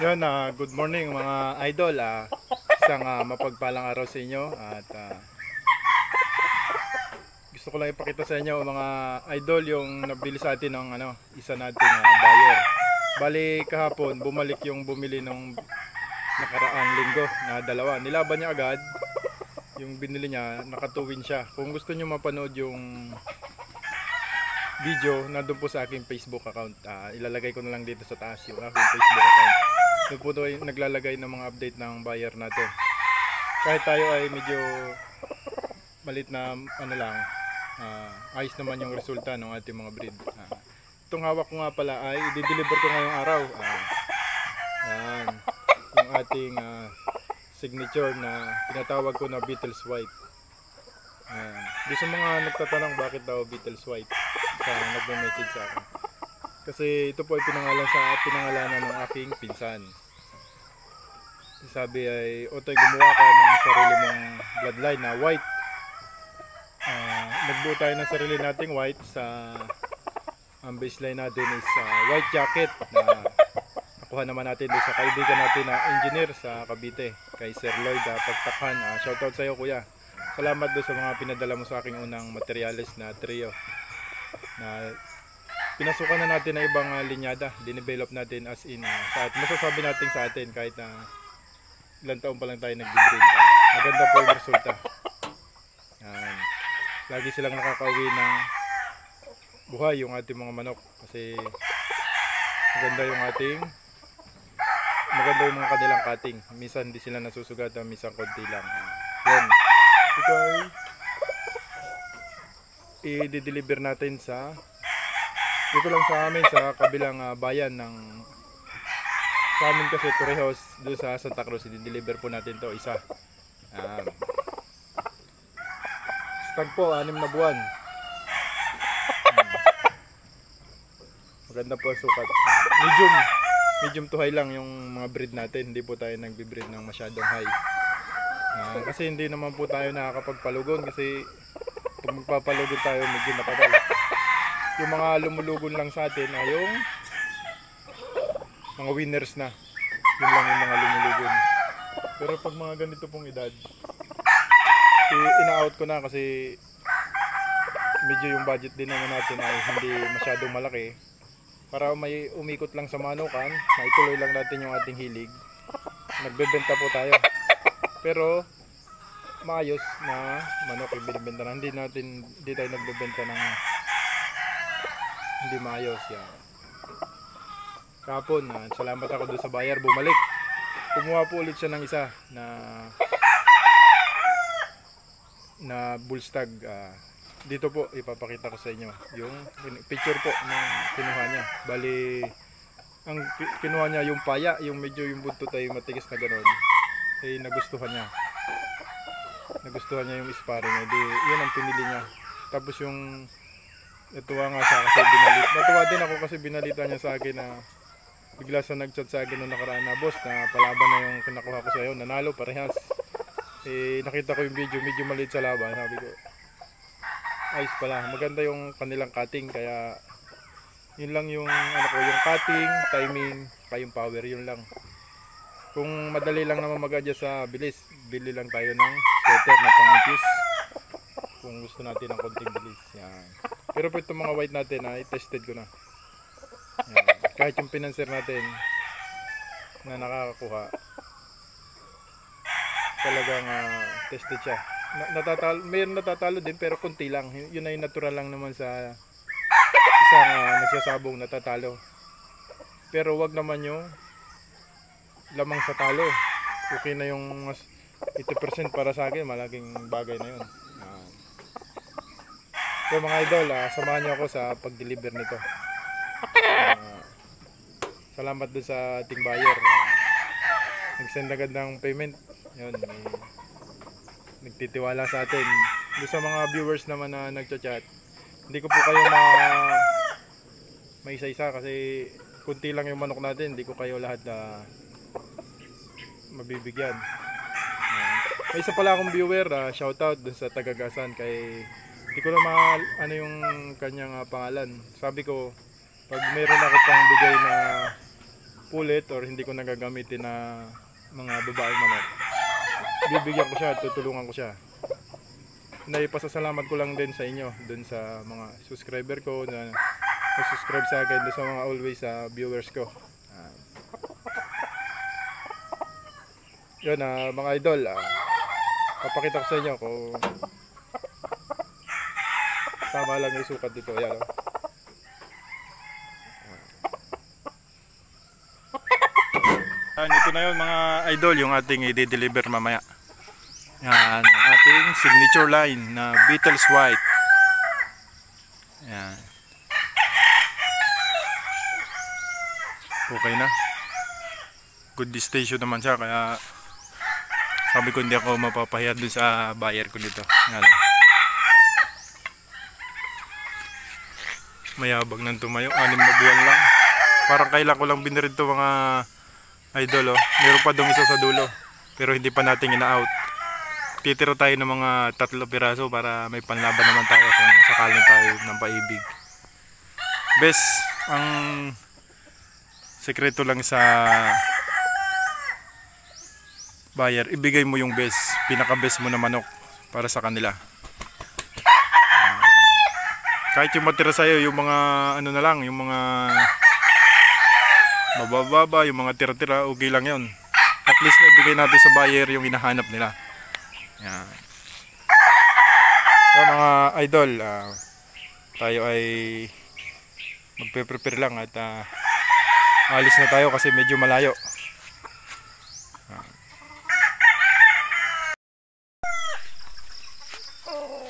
Yun, good morning mga idol. Isang mapagpalang araw sa inyo at gusto ko lang ipakita sa inyo mga idol yung nabili sa atin ng isa nating buyer. Bali kahapon bumalik yung bumili nung nakaraang linggo na dalawa. Nilaban niya agad yung binili niya, nakatuwin siya. Kung gusto niyo mapanood yung video, nandun po sa aking Facebook account. Ilalagay ko na lang dito sa taas yung aking Facebook account. Doon po ito ay naglalagay ng mga update ng buyer natin. Kahit tayo ay medyo malit na ayos naman yung resulta ng ating mga breed. Itong hawak ko nga pala ay i-deliver ko ngayong araw. Yan, yung ating signature na tinatawag ko na Beatles White. Doon sa mga nagtatanong bakit daw Beatles White, nagme-message sa akin. Kasi ito po ay pinangalanan ng aking pinsan. Sabi ay, Otoy, gumawa ka ng sarili mong bloodline na white. Nagbuo tayo ng sarili nating white. Ang baseline natin is white jacket na nakuha naman natin doon sa kaibigan natin na engineer sa Cavite, kay Sir Lloyd Pagtakhan. Shoutout sa iyo, kuya. Salamat doon sa mga pinadala mo sa aking unang materials na trio na pinasukan na natin na ibang linyada, dinevelop natin as in masasabi natin sa atin kahit na ilang taon pa lang tayo nag-breed. Maganda po yung resulta. Lagi silang nakakauwi ng buhay yung ating mga manok kasi maganda yung mga kanilang cutting. Minsan hindi sila nasusugat, minsan konti lang. Yan. Ito ay i-deliver natin dito lang sa amin sa kabilang bayan ng sa amin kasi Torrijos, doon sa Santa Cruz. I-deliver po natin to isa. Stag po, 6 na buwan. Maganda po ang sukat. Medium to high lang yung mga breed natin. Hindi po tayo nagbe-breed ng masyadong high. Kasi hindi naman po tayo nakakapagpalugon kasi pag magpapalugon tayo medyo matagal. Yung mga lumulugon lang sa atin ay yung mga winners na. Yun lang yung mga lumulugon. Pero pag mga ganito pong edad, ina-out ko na kasi medyo yung budget din naman natin ay hindi masyadong malaki. Para may umikot lang sa manukan, maituloy lang natin yung ating hilig. Nagbebenta po tayo. Pero maayos na manok yung binibenta na. Hindi tayo nagbebenta ng hindi maayos. Yan. Kahapon, salamat ako doon sa buyer, bumalik. Kumuha po ulit siya ng isa na bullstag. Dito po ipapakita ko sa inyo yung picture po ng kinuha niya. Bali ang kinuha niya yung paya, yung medyo yung buntot ay matigas na ganoon. Nagustuhan niya yung sparring. Yun ang pinili niya. Tapos yung natuwa nga siya kasi natuwa din ako kasi binalita niya sa akin na bigla sa nagchat sa akin nung nakaraan na, boss, na palaban na yung kinakuha ko sa iyo, nanalo parehas. Nakita ko yung video, medyo maliit sa laban. Sabi ko, ayos pala, maganda yung kanilang cutting, kaya yun lang yung yung cutting, timing, yung power, yun lang. Kung madali lang naman mag-adjust sa bilis, bili lang tayo ng sweater na pang-infuse kung gusto natin ng konting bilis. Yan. Pero po itong mga white natin, i-tested ko na. Yan. Kahit yung pinanser natin na nakakakuha, talagang tested siya. Mayroon natatalo din pero konti lang. Yun ay natural lang naman sa isang nagsasabong natatalo. Pero wag naman yung lamang sa talo. Okay na yung 80% para sa akin, malaking bagay na yun. So mga idol, samahan niyo ako sa pag-deliver nito. Salamat doon sa ating buyer. Nag-send agad ng payment. Yun, nagtitiwala sa atin. Doon sa mga viewers naman na nagchat-chat, hindi ko po kayo maisa-isa kasi kunti lang yung manok natin. Hindi ko kayo lahat mabibigyan. May isa pala akong viewer, shoutout doon sa Tagagasan kay, hindi ko na yung kanyang pangalan. Sabi ko, pag meron ako pang bigay na pulit or hindi ko nagagamitin na mga babaeng manok, bibigyan ko siya, tutulungan ko siya. Naipasasalamat ko lang din sa inyo, dun sa mga subscriber ko na subscribe sa akin, dun sa mga always viewers ko. Yun mga idol, papakita ko sa inyo kung tama lang yung sukat dito. Yan, ito na yun mga idol, yung ating i-deliver mamaya. Yan, ating signature line na Beatles White. Yan. Okay na. Good station naman siya, kaya sabi ko hindi ako mapapahiya dun sa buyer ko dito. Yan. Mayabag nang tumayo, 6 na buwan lang. Parang kailan ko lang binirid to mga idol. Meron pa dong isa sa dulo, pero hindi pa natin ina-out. Titira tayo ng mga 3 piraso para may panlaban naman tayo kung sakaling tayo ng paibig. Best, ang sekreto lang sa buyer, ibigay mo yung best, pinaka best mo na manok para sa kanila. Kahit yung matira sa'yo, yung mga ano na lang, yung mga mabababa, yung mga tira-tira, okay lang yun. At least ibigay natin sa buyer yung hinahanap nila. Yan. So mga idol, tayo ay magpe-prepare lang at alis na tayo kasi medyo malayo.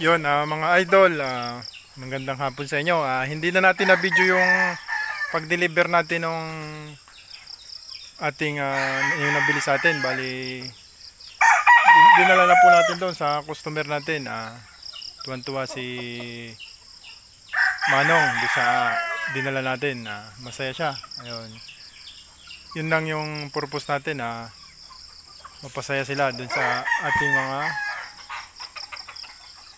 Yun mga idol, magandang hapon sa inyo. Hindi na natin na video yung pag-deliver natin ng ating yung nabili sa atin. Bali dinala na po natin doon sa customer natin. Tuwan-tuwa si Manong doon sa dinala natin. Masaya siya. Ayun. Yun lang yung purpose natin, mapasaya sila doon sa ating mga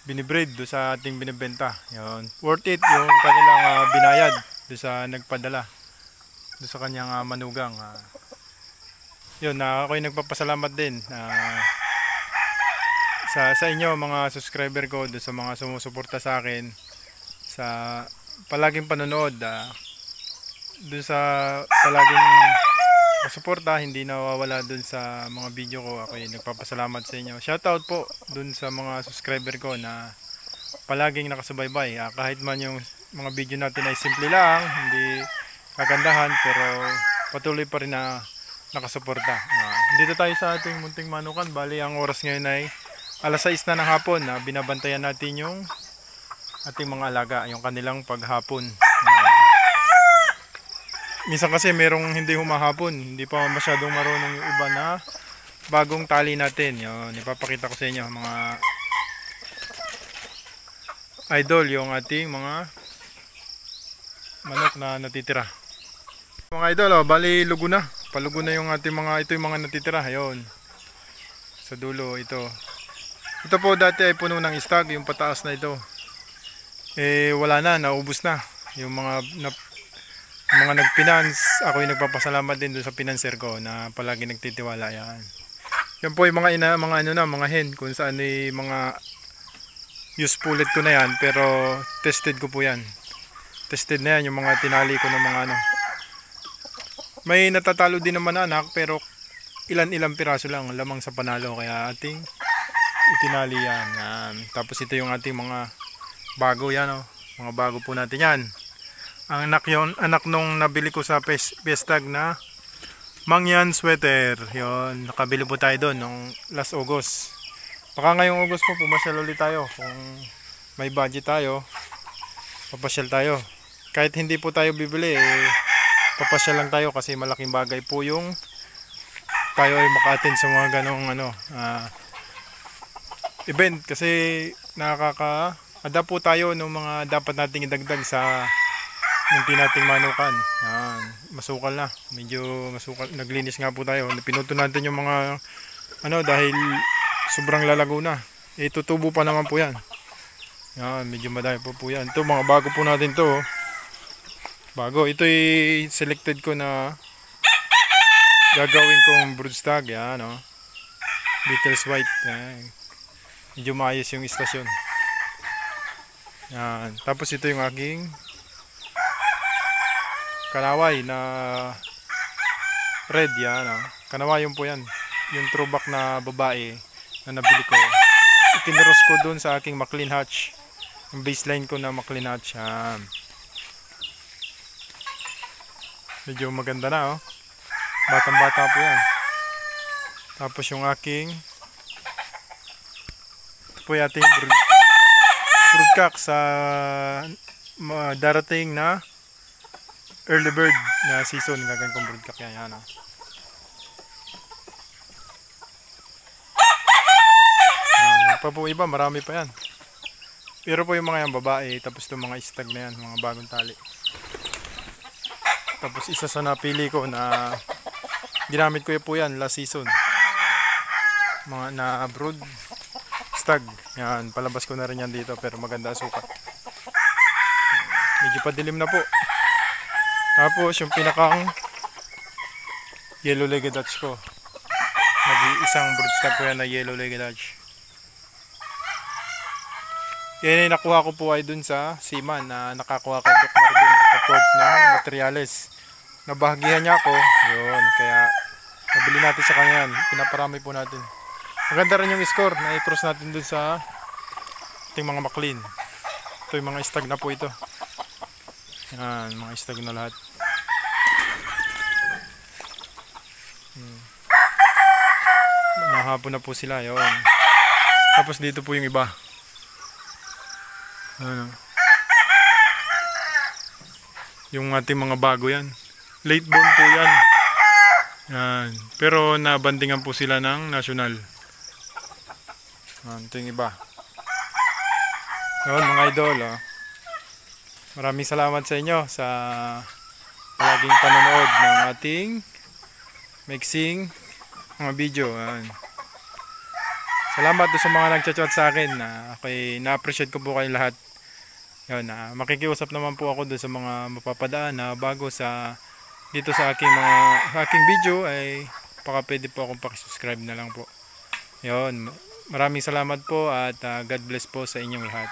binibreed, doon sa ating binibenta. Yun. Worth it yung kanilang binayad doon sa nagpadala doon sa kanyang manugang. Yun, ako'y nagpapasalamat din sa inyo mga subscriber ko, doon sa mga sumusuporta sa akin sa palaging panonood, doon sa palaging suporta, hindi nawawala doon sa mga video ko. Ako'y nagpapasalamat sa inyo. Shoutout po doon sa mga subscriber ko na palaging nakasubaybay. Kahit man yung mga video natin ay simple lang, hindi kagandahan, pero patuloy pa rin na nakasuporta. Dito tayo sa ating munting manukan. Bali ang oras ngayon ay alas 6 na ng hapon. Binabantayan natin yung ating mga alaga, yung kanilang paghapon. Minsan kasi merong hindi humahapon, hindi pa masyadong marunong yung iba na bagong tali natin. Yun, ipapakita ko sa inyo mga idol, yung ating mga manok na natitira. Mga idol, bali lugo na. Palugo na yung ating mga, ito yung mga natitira. Ayun, sa dulo ito. Ito po dati ay puno ng istag, yung pataas na ito. Wala na, naubos na. Yung mga nagfinance, ako yung nagpapasalamat din doon sa financer ko na palagi nagtitiwala. Yan po yung mga hen, kung saan yung mga useful ko na yan, pero tested ko po yan. Tested na yan yung mga tinali ko ng mga May natatalo din naman anak, pero ilan-ilang piraso lang lamang sa panalo, kaya ating itinali yan. Tapos ito yung ating mga bago yan, mga bago po natin yan. Ang anak nung nabili ko sa Pestag na Mangyan sweater. Yon, nakabili po tayo doon nung last August. Baka ngayong August po pumasyal ulit tayo. Kung may budget tayo, papasyal tayo. Kahit hindi po tayo bibili, papasyal lang tayo kasi malaking bagay po yung tayo ay maka-attend sa mga ganong event, kasi nakaka-adapt po tayo ng mga dapat nating idagdag sa munti nating manukan. Yan, masukal na, medyo masukal, naglinis nga po tayo, pinuto natin yung mga dahil sobrang lalago na, tutubo pa naman po yan. Yan, medyo madami po yan. Ito mga bago po natin to, bago, ito selected ko na gagawin kong broodstag. Yan, no? Beetles white. Yan. Medyo maayos yung istasyon. Yan. Tapos ito yung aking kanaway na red. Yan, no? Kanawayon po yan. Yung throwback na babae na nabili ko. Itiniros ko dun sa aking McLean Hatch. Yung baseline ko na McLean Hatch. Yan. Medyo maganda na, oh. Batang bata po yan. Tapos yung aking ito po yung ating broodcock sa darating na early bird na season. Gagawin kong broodcock yan. Yan, oh. Pa po iba, marami pa yan. Pero po yung mga yan babae, tapos itong mga istag na yan, mga bagong tali. Tapos isa sa napili ko na ginamit ko po yan last season. Mga na brood stag. Yan, palabas ko na rin yan dito pero maganda sukat. Medyo padilim na po. Tapos yung pinakang yellow-legged Dutch ko. Isang brood stag ko yan na yellow-legged Dutch. Yan ay nakuha ko po ay dun sa Seaman na nakakuha kay Doc Marvin report ng materials. Nabahagihan niya ako. Yun, kaya nabili natin sa kanya yan. Pinaparami po natin. Maganda rin yung score na i-cross natin dun sa ating mga McLean. Ito yung mga stag na po ito. Yan, mga stag na lahat. Nahapon na po sila. Yun. Tapos dito po yung iba. Ano? Yung ating mga bago yan. Late born po yan. Yan. Pero nabandingan po sila ng national. Ito yung iba. Yun mga idol. Oh. Maraming salamat sa inyo sa palaging panonood ng ating mixing mga video. Yan. Salamat sa mga nagchat-chat sa akin. Na-appreciate ko po kayo lahat. Yun, makikiusap naman po ako doon sa mga mapapadaan na bago sa dito sa aking video ay baka pwede po akong pakisubscribe na lang po. Yun, maraming salamat po at God bless po sa inyong lahat.